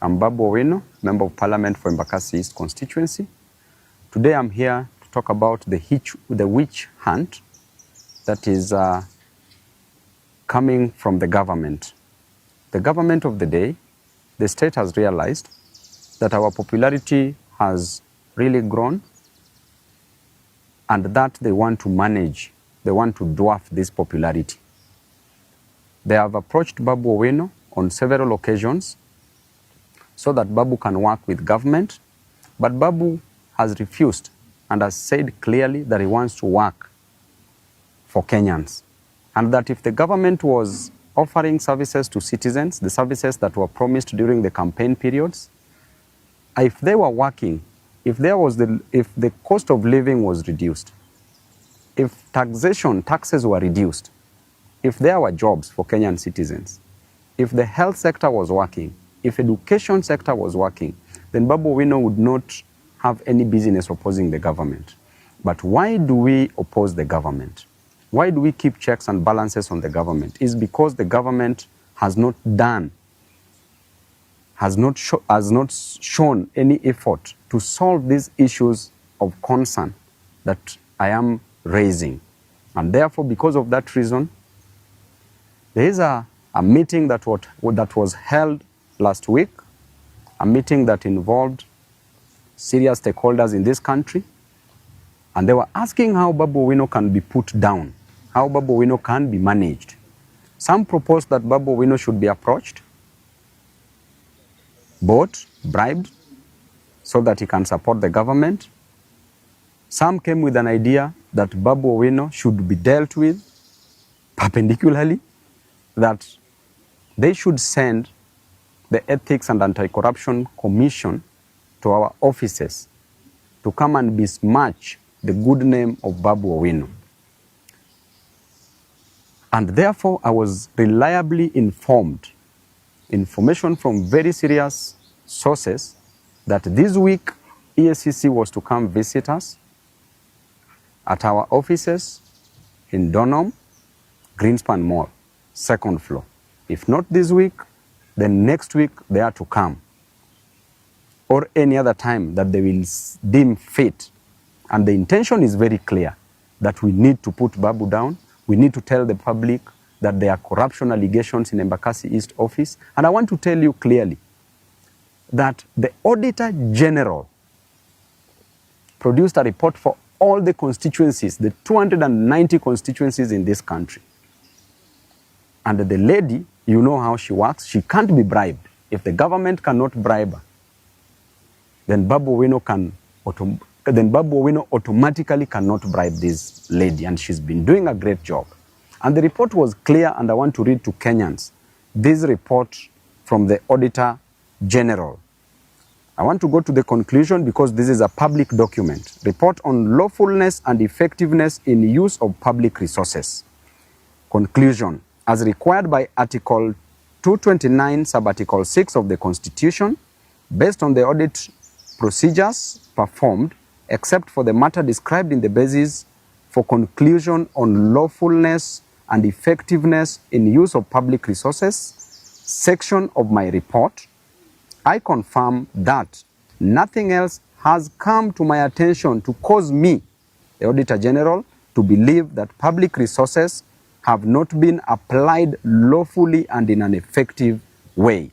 I'm Babu Owino, Member of Parliament for Embakasi East Constituency. Today I'm here to talk about the witch hunt that is coming from the government. The government of the day, the state has realized that our popularity has really grown and that they want to manage, they want to dwarf this popularity. They have approached Babu Owino on several occasions so that Babu can work with government, but Babu has refused and has said clearly that he wants to work for Kenyans, and that if the government was offering services to citizens, the services that were promised during the campaign periods, if they were working, if the cost of living was reduced, if taxes were reduced, if there were jobs for Kenyan citizens, if the health sector was working, if education sector was working, then Babu Owino would not have any business opposing the government. But why do we oppose the government? Why do we keep checks and balances on the government? It's because the government has not shown any effort to solve these issues of concern that I am raising. And therefore, because of that reason, there is a meeting that was held last week, a meeting that involved serious stakeholders in this country, and they were asking how Babu Owino can be put down, how Babu Owino can be managed. Some proposed that Babu Owino should be approached, bought, bribed, so that he can support the government. Some came with an idea that Babu Owino should be dealt with perpendicularly, that they should send the Ethics and Anti-Corruption Commission to our offices to come and besmirch the good name of Babu Owino. And therefore, I was reliably informed, information from very serious sources, that this week Eacc was to come visit us at our offices in Donholm, Greenspan Mall, 2nd floor. If not this week, then next week they are to come, or any other time that they will deem fit. And the intention is very clear, that we need to put Babu down. We need to tell the public that there are corruption allegations in Embakasi East office. And I want to tell you clearly that the Auditor General produced a report for all the constituencies, the 290 constituencies in this country. And the lady, you know how she works, she can't be bribed. If the government cannot bribe her, then Babu Owino automatically cannot bribe this lady, and she's been doing a great job. And the report was clear, and I want to read to Kenyans this report from the Auditor General. I want to go to the conclusion because this is a public document. Report on lawfulness and effectiveness in use of public resources. Conclusion. As required by Article 229, Sub-Article 6 of the Constitution, based on the audit procedures performed, except for the matter described in the basis for conclusion on lawfulness and effectiveness in use of public resources section of my report, I confirm that nothing else has come to my attention to cause me, the Auditor General, to believe that public resources have not been applied lawfully and in an effective way.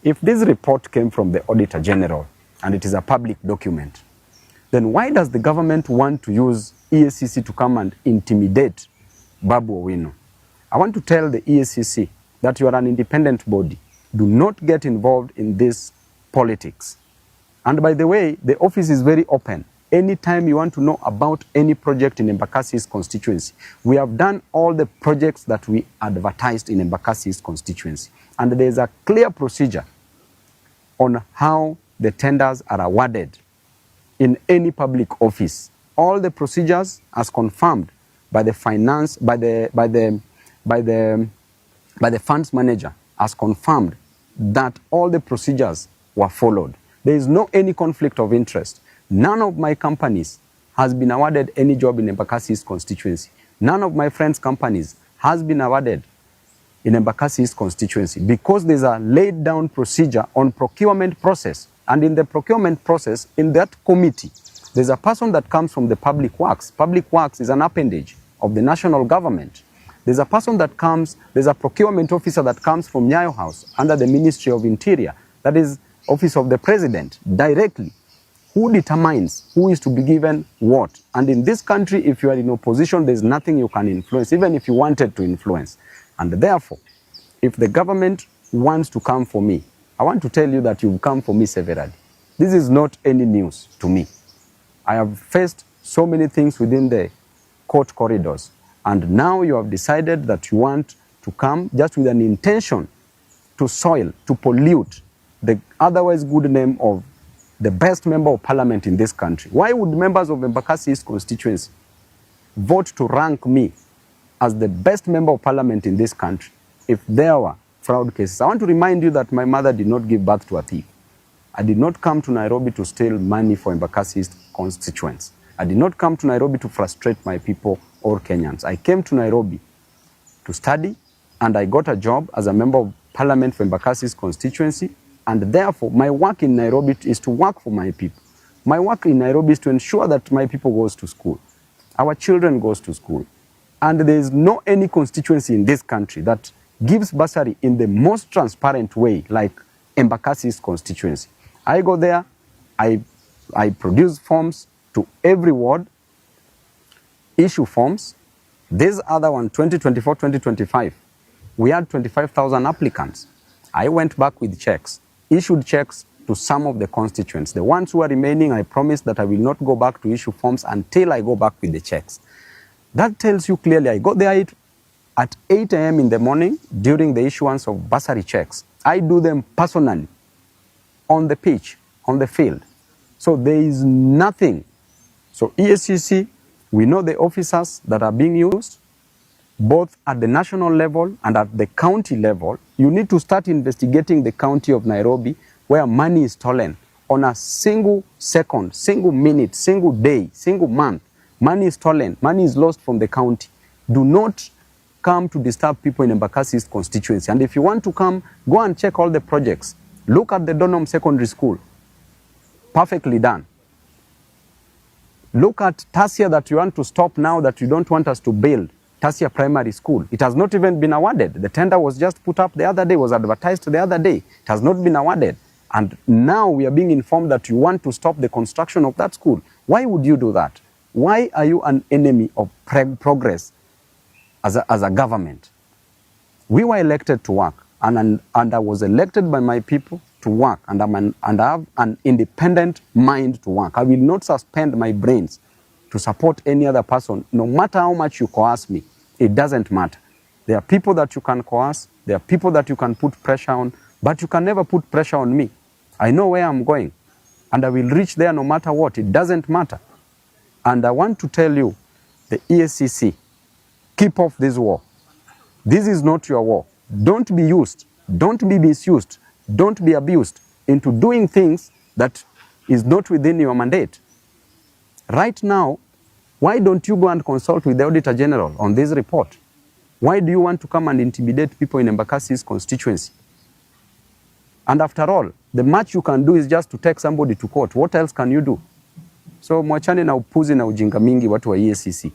If this report came from the Auditor General and it is a public document, then why does the government want to use Eacc to come and intimidate Babu Owino? I want to tell the Eacc that you are an independent body. Do not get involved in this politics. And by the way, the office is very open. Anytime you want to know about any project in Embakasi's constituency, we have done all the projects that we advertised in Embakasi's constituency. And there is a clear procedure on how the tenders are awarded in any public office. All the procedures as confirmed by the funds manager, as confirmed that all the procedures were followed. There is no any conflict of interest. None of my companies has been awarded any job in Embakasi's constituency. None of my friends' companies has been awarded in Embakasi East constituency because there's a laid down procedure on procurement process. And in the procurement process, in that committee, there's a person that comes from the public works. Public works is an appendage of the national government. There's a person that comes, there's a procurement officer that comes from Nyayo House under the Ministry of Interior. That is Office of the President directly. Who determines who is to be given what? And in this country, if you are in opposition, there's nothing you can influence, even if you wanted to influence. And therefore, if the government wants to come for me, I want to tell you that you've come for me severally. This is not any news to me. I have faced so many things within the court corridors, and now you have decided that you want to come just with an intention to soil, to pollute the otherwise good name of the best member of parliament in this country. Why would members of Embakasi East constituency vote to rank me as the best member of parliament in this country if there were fraud cases? I want to remind you that my mother did not give birth to a thief. I did not come to Nairobi to steal money for Embakasi East constituents. I did not come to Nairobi to frustrate my people or Kenyans. I came to Nairobi to study, and I got a job as a member of parliament for Embakasi East constituency. And therefore, my work in Nairobi is to work for my people. My work in Nairobi is to ensure that my people goes to school. Our children goes to school. And there is no any constituency in this country that gives bursary in the most transparent way like Embakasi East constituency. I go there, I produce forms to every ward, issue forms. This other one, 2024-2025, we had 25,000 applicants. I went back with checks, issued checks to some of the constituents. The ones who are remaining, I promised that I will not go back to issue forms until I go back with the checks. That tells you clearly I got there at 8 a.m. in the morning during the issuance of bursary checks. I do them personally on the pitch, on the field. So there is nothing. So Eacc, we know the officers that are being used, both at the national level and at the county level. You need to start investigating the county of Nairobi where money is stolen on a single second, single minute, single day, single month. Money is stolen, money is lost from the county. Do not come to disturb people in Embakasi East constituency. And if you want to come, go and check all the projects. Look at the Donholm Secondary School. Perfectly done. Look at Tasia that you want to stop now that you don't want us to build. Tasia Primary School. It has not even been awarded. The tender was just put up the other day, was advertised the other day. It has not been awarded. And now we are being informed that you want to stop the construction of that school. Why would you do that? Why are you an enemy of progress as a government? We were elected to work, and I was elected by my people to work, and I have an independent mind to work. I will not suspend my brains to support any other person, no matter how much you coerce me. It doesn't matter. There are people that you can coerce, there are people that you can put pressure on, but you can never put pressure on me. I know where I'm going, and I will reach there no matter what. It doesn't matter. And I want to tell you, the Eacc, keep off this war. This is not your war. Don't be used, don't be misused, don't be abused into doing things that is not within your mandate. Right now, why don't you go and consult with the Auditor General on this report? Why do you want to come and intimidate people in Embakasi East constituency? And after all, the much you can do is just to take somebody to court. What else can you do? So mwachane na upuzi na ujinga mingi watu wa Eacc.